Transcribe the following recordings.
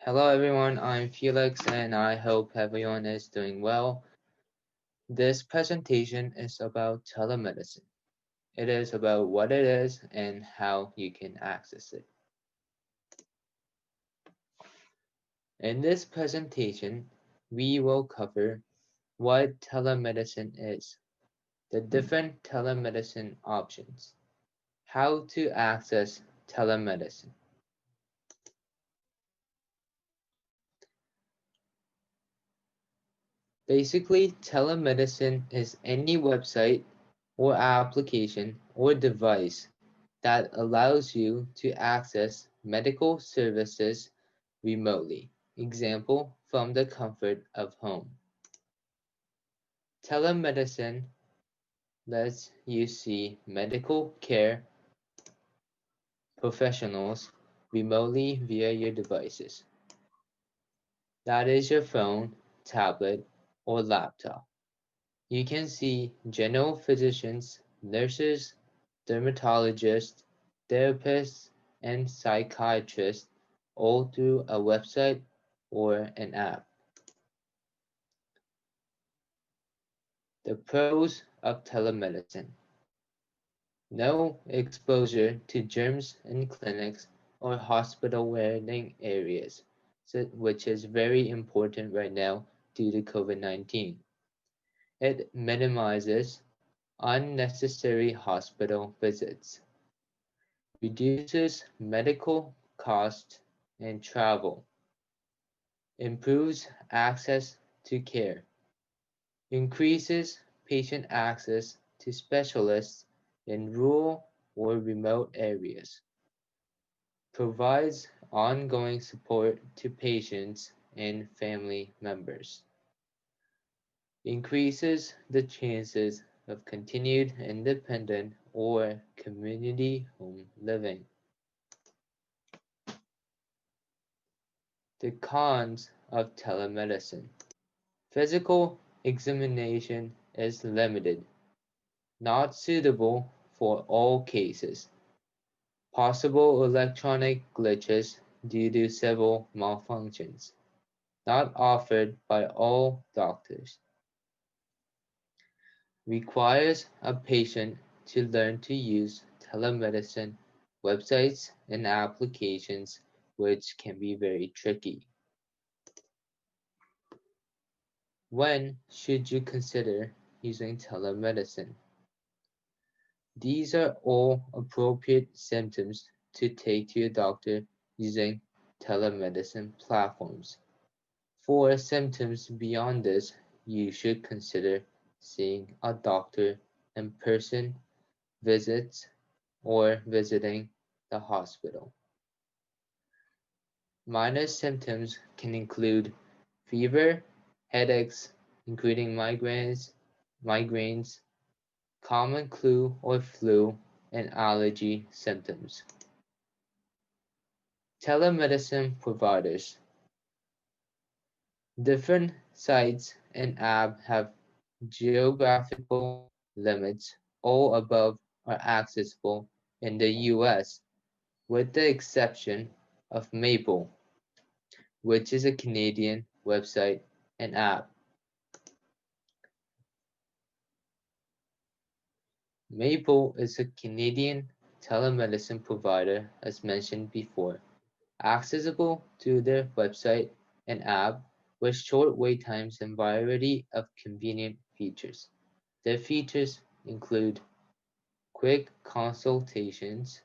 Hello everyone, I'm Felix and I hope everyone is doing well. This presentation is about telemedicine. It is about what it is and how you can access it. In this presentation, we will cover what telemedicine is, the different telemedicine options, how to access telemedicine. Basically, telemedicine is any website or application or device that allows you to access medical services remotely. Example, from the comfort of home. Telemedicine lets you see medical care professionals remotely via your devices. That is your phone, tablet, or laptop. You can see general physicians, nurses, dermatologists, therapists, and psychiatrists all through a website or an app. The pros of telemedicine: no exposure to germs in clinics or hospital wearing areas, which is very important right now due to COVID-19. It minimizes unnecessary hospital visits, reduces medical costs and travel, improves access to care, increases patient access to specialists in rural or remote areas, provides ongoing support to patients and family members, increases the chances of continued independent or community home living. The cons of telemedicine: physical examination is limited, not suitable for all cases, possible electronic glitches due to several malfunctions, not offered by all doctors, requires a patient to learn to use telemedicine websites and applications, which can be very tricky. When should you consider using telemedicine? These are all appropriate symptoms to take to your doctor using telemedicine platforms. For symptoms beyond this, you should consider seeing a doctor in person visits or visiting the hospital. Minor symptoms can include fever, headaches, including migraines, common cold or flu, and allergy symptoms. Telemedicine providers: different sites and apps have geographical limits. All above are accessible in the US, with the exception of Maple, which is a Canadian website and app. Maple is a Canadian telemedicine provider, as mentioned before, accessible through their website and app with short wait times and variety of convenient features. Their features include quick consultations,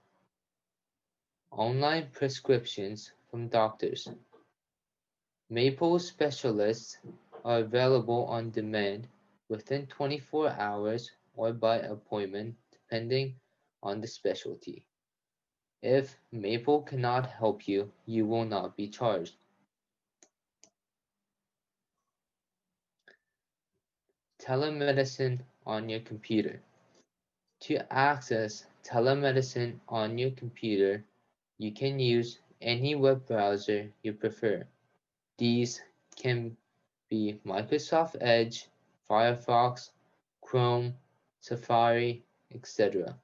online prescriptions from doctors. Maple specialists are available on demand within 24 hours or by appointment depending on the specialty. If Maple cannot help you, you will not be charged. Telemedicine on your computer. To access telemedicine on your computer, you can use any web browser you prefer. These can be Microsoft Edge, Firefox, Chrome, Safari, etc.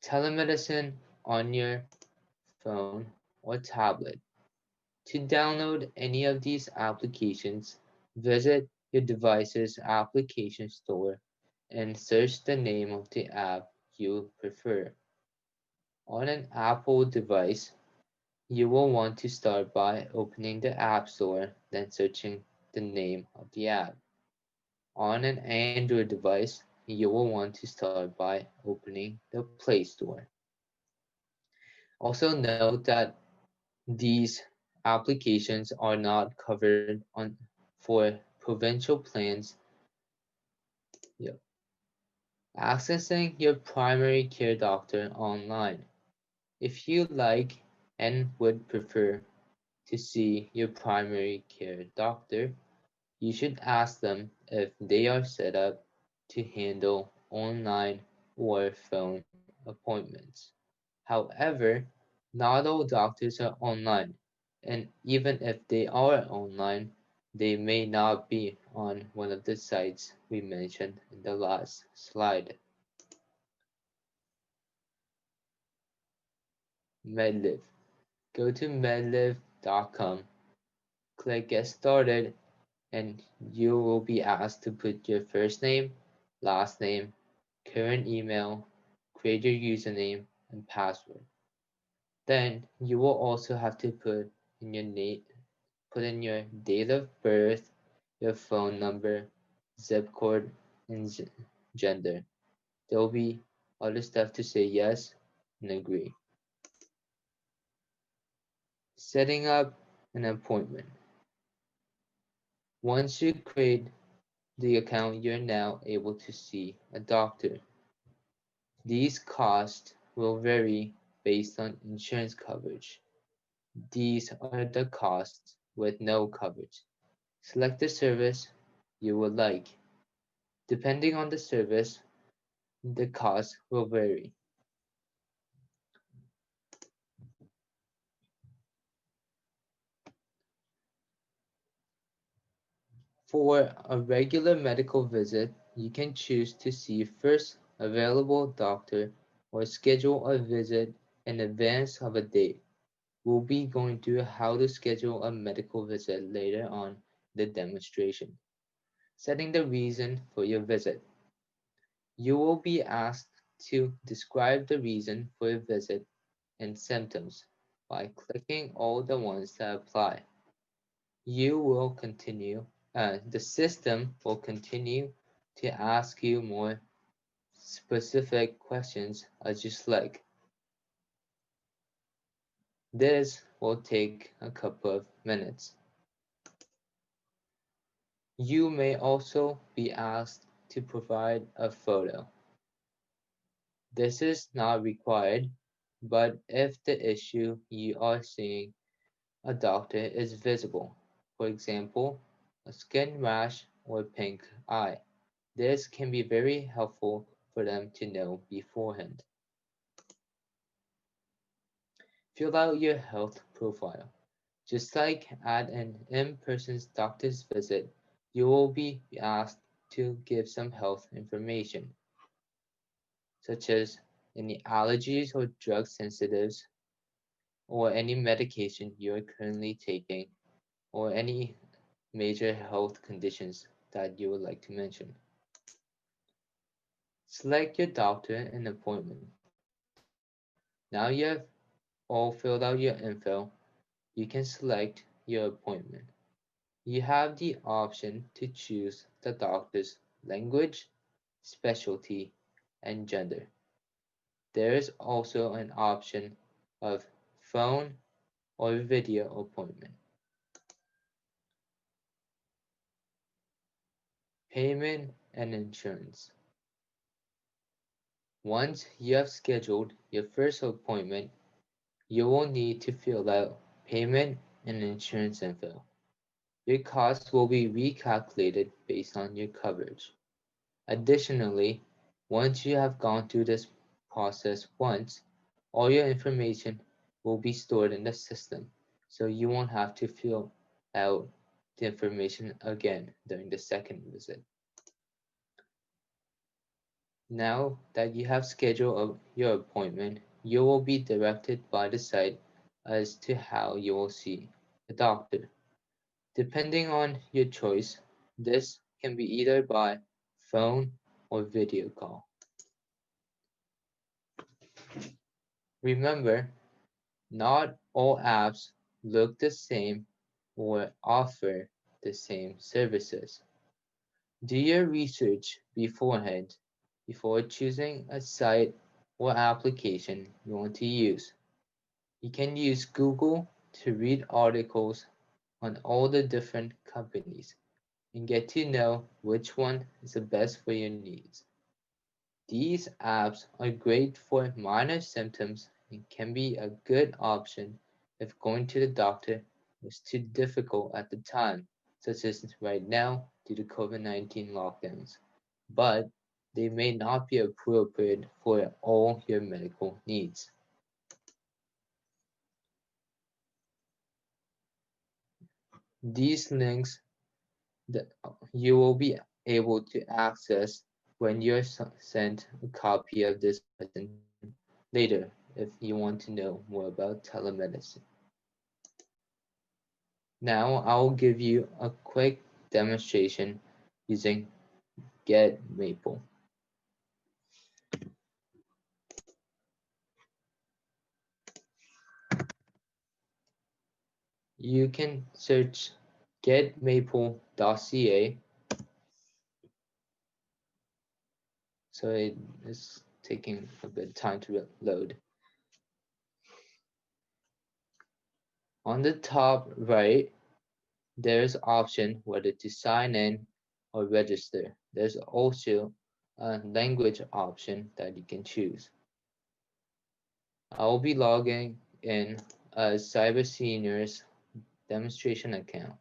Telemedicine on your phone, or tablet. To download any of these applications, visit your device's application store and search the name of the app you prefer. On an Apple device, you will want to start by opening the App Store, then searching the name of the app. On an Android device, you will want to start by opening the Play Store. Also note that these applications are not covered on for provincial plans. Yeah. Accessing your primary care doctor online. If you like and would prefer to see your primary care doctor, you should ask them if they are set up to handle online or phone appointments. However, not all doctors are online, and even if they are online, they may not be on one of the sites we mentioned in the last slide. MedLive. Go to medlive.com, click Get Started, and you will be asked to put your first name, last name, current email, create your username and password. Then you will also have to in your put in your date of birth, your phone number, zip code, and gender. There will be other stuff to say yes and agree. Setting up an appointment. Once you create the account, you're now able to see a doctor. These costs will vary based on insurance coverage. These are the costs with no coverage. Select the service you would like. Depending on the service, the cost will vary. For a regular medical visit, you can choose to see first available doctor or schedule a visit in advance of a date. We'll be going through how to schedule a medical visit later on the demonstration. Setting the reason for your visit. You will be asked to describe the reason for your visit and symptoms by clicking all the ones that apply. You will continue, the system will continue to ask you more specific questions as you select. This will take a couple of minutes. You may also be asked to provide a photo. This is not required, but if the issue you are seeing a doctor is visible, for example, a skin rash or pink eye, this can be very helpful for them to know beforehand. Fill out your health profile. Just like at an in-person doctor's visit, you will be asked to give some health information, such as any allergies or drug sensitives, or any medication you are currently taking, or any major health conditions that you would like to mention. Select your doctor and appointment. Now you have all filled out your info, you can select your appointment. You have the option to choose the doctor's language, specialty, and gender. There is also an option of phone or video appointment. Payment and insurance. Once you have scheduled your first appointment, you will need to fill out payment and insurance info. Your costs will be recalculated based on your coverage. Additionally, once you have gone through this process once, all your information will be stored in the system, so you won't have to fill out the information again during the second visit. Now that you have scheduled your appointment, you will be directed by the site as to how you will see a doctor. Depending on your choice, this can be either by phone or video call. Remember, not all apps look the same or offer the same services. Do your research beforehand before choosing a site or application you want to use. You can use Google to read articles on all the different companies and get to know which one is the best for your needs. These apps are great for minor symptoms and can be a good option if going to the doctor was too difficult at the time, such as right now due to COVID-19 lockdowns. But they may not be appropriate for all your medical needs. These links that you will be able to access when you're sent a copy of this presentation later if you want to know more about telemedicine. Now I'll give you a quick demonstration using Get Maple. You can search getmaple.ca. So it is taking a bit of time to load. On the top right, there's option whether to sign in or register. There's also a language option that you can choose. I will be logging in a Cyber Seniors demonstration account.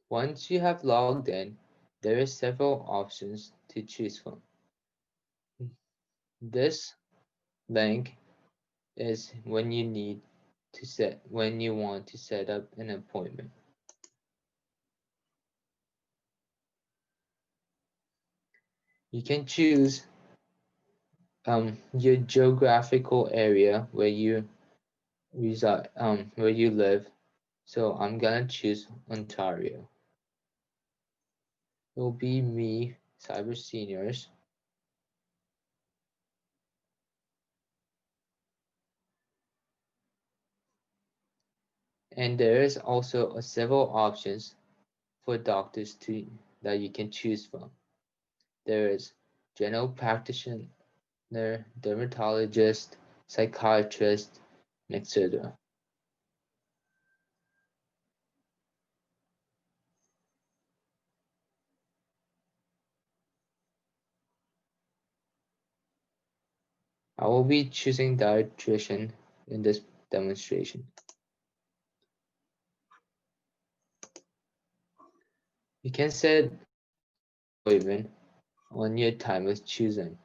Once you have logged in, there are several options to choose from. This link is when you want to set up an appointment. You can choose your geographical area where you reside, where you live. So I'm gonna choose Ontario. It will be me, Cyber Seniors. And there is also several options for doctors that you can choose from. There is general practitioner, dermatologist, psychiatrist, etc. I will be choosing dietitian in this demonstration. You can set appointment on your time of choosing.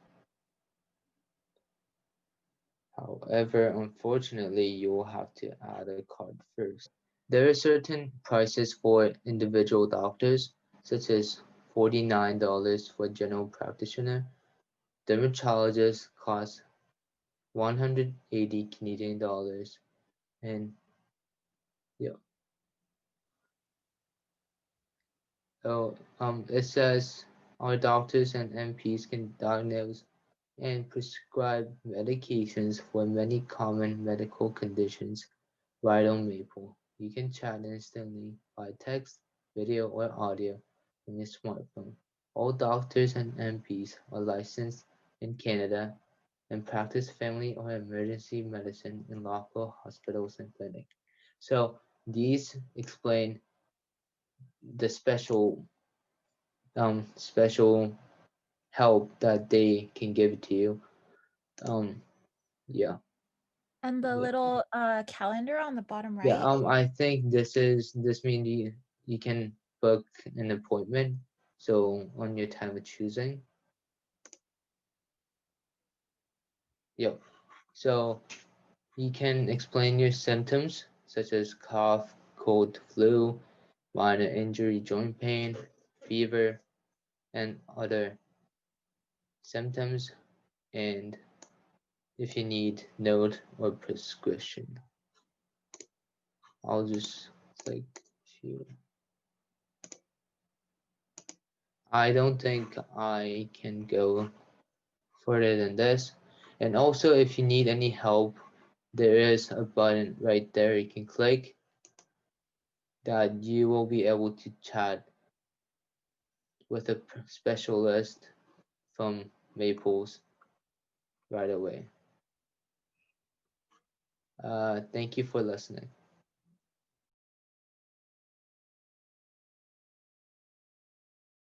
However, unfortunately, you will have to add a card first. There are certain prices for individual doctors, such as $49 for general practitioner. Dermatologist costs 180 Canadian dollars, and yeah. It says our doctors and MPs can diagnose and prescribe medications for many common medical conditions right on Maple. You can chat instantly by text, video, or audio from your smartphone. All doctors and MPs are licensed in Canada and practice family or emergency medicine in local hospitals and clinics. So these explain the special help that they can give to you. Um, yeah. And the Yeah. little calendar on the bottom Yeah, right. I think this means you can book an appointment. So on your time of choosing, yep. So you can explain your symptoms such as cough, cold, flu, minor injury, joint pain, fever, and other symptoms, and if you need note or prescription. I'll just click here. I don't think I can go further than this. And also, if you need any help, there is a button right there you can click that you will be able to chat with a specialist from Maples right away. Thank you for listening.